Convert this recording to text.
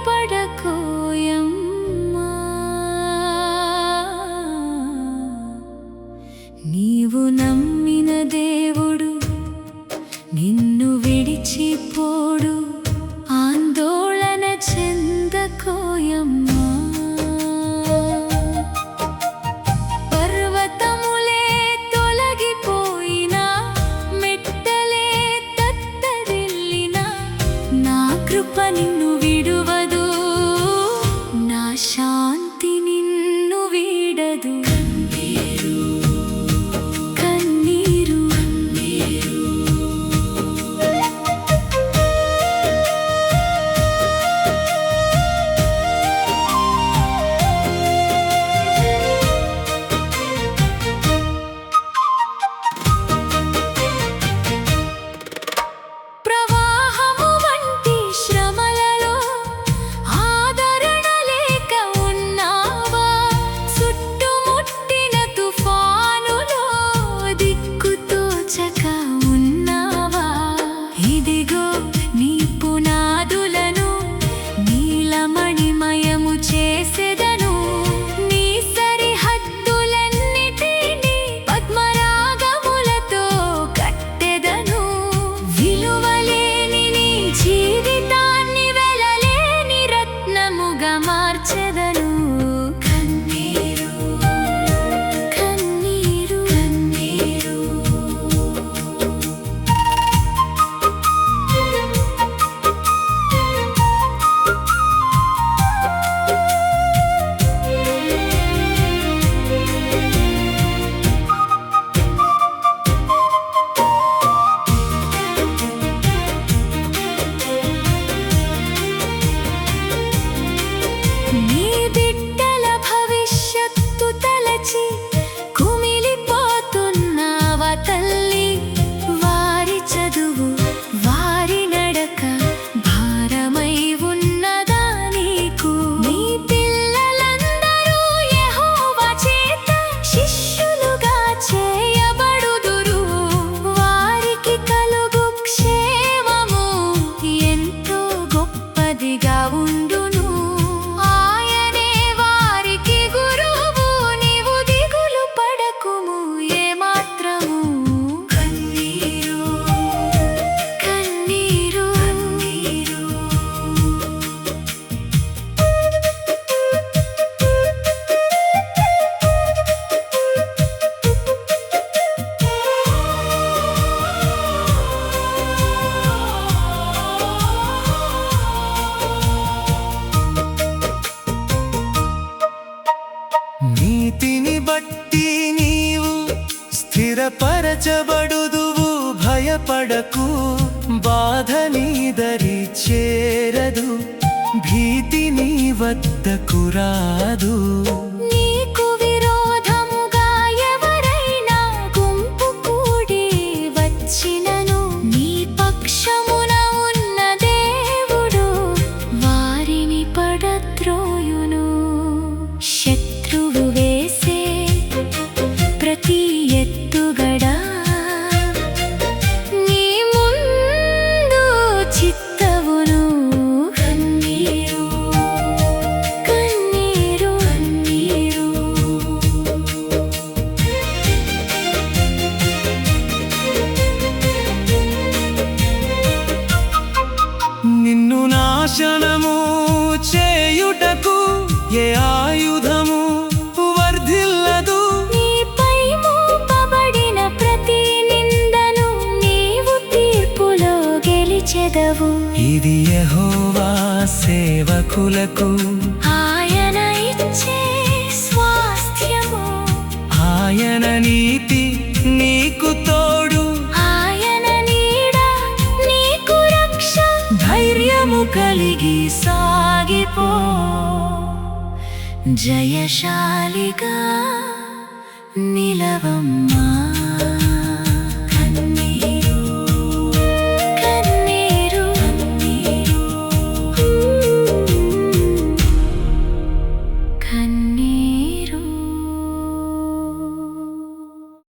భయపడకోయమ్మా. నీవు నమ్మిన దేవుడు నిన్ను విడిచిపోడు, ఆందోళన చెందకోయమ్మా. పర్వతములే తొలగిపోయినా, మెట్టలే తత్తరిల్లినా, నా కృప నిన్ను విడువదు, నా శాంతి నిన్ను వీడదు. ఇదిగో నీ పునాదులను నీలమణిమయము చేసెదను, నీ సరిహద్దులన్నిటినీ పద్మరాగములతో కట్టెదను. విలువలేని నీ జీవితాన్ని వెలలేని రత్నముగా మార్చెదను. నీ బిడ్డల భవిష్యత్తు తలచి కుమిలిపోతున్నావా తల్లి? వారి చదువు, వారి నడక భారమై ఉన్నదా నీకు? నీ పిల్లలందరూ యెహోవా చేత శిష్యులుగా చేయబడుదురు, వారికి కలుగు క్షేమము ఎంతో గొప్పదిగా ఉండును. నీతిని బట్టి నీవు స్థిరపరచబడుదువు, భయపడకు, బాధ నీ దరి చేరదు, భీతి నీ వద్దకు రాదు. నీకు విరోధముగా ఎవరైనా గుంపు కూడి వచ్చినను, నీ పక్షమున ఉన్న దేవుడు వారిని పడద్రోయును. శత్రువు వేసే ప్రతి ఎత్తుగడ నీ ముందు చిత్తవును. కన్నీరు కన్నీరు కన్నీరు. నిన్ను నాశనము చేయుటకు ఏ ఆయుధము వర్ధిల్లదు. నీపై మోపబడిన ప్రతి నిందను నీవు తీర్పులో గెలిచెదవు. ఇది యెహోవా సేవకులకు ఆయన ఇచ్చే స్వాస్థ్యము, ఆయన నీతి నీకు తోడు, ఆయన నీడ నీకు రక్ష. ధైర్యము కలిగి సాగిపో, జయశాలిగా నిలవమ్మా.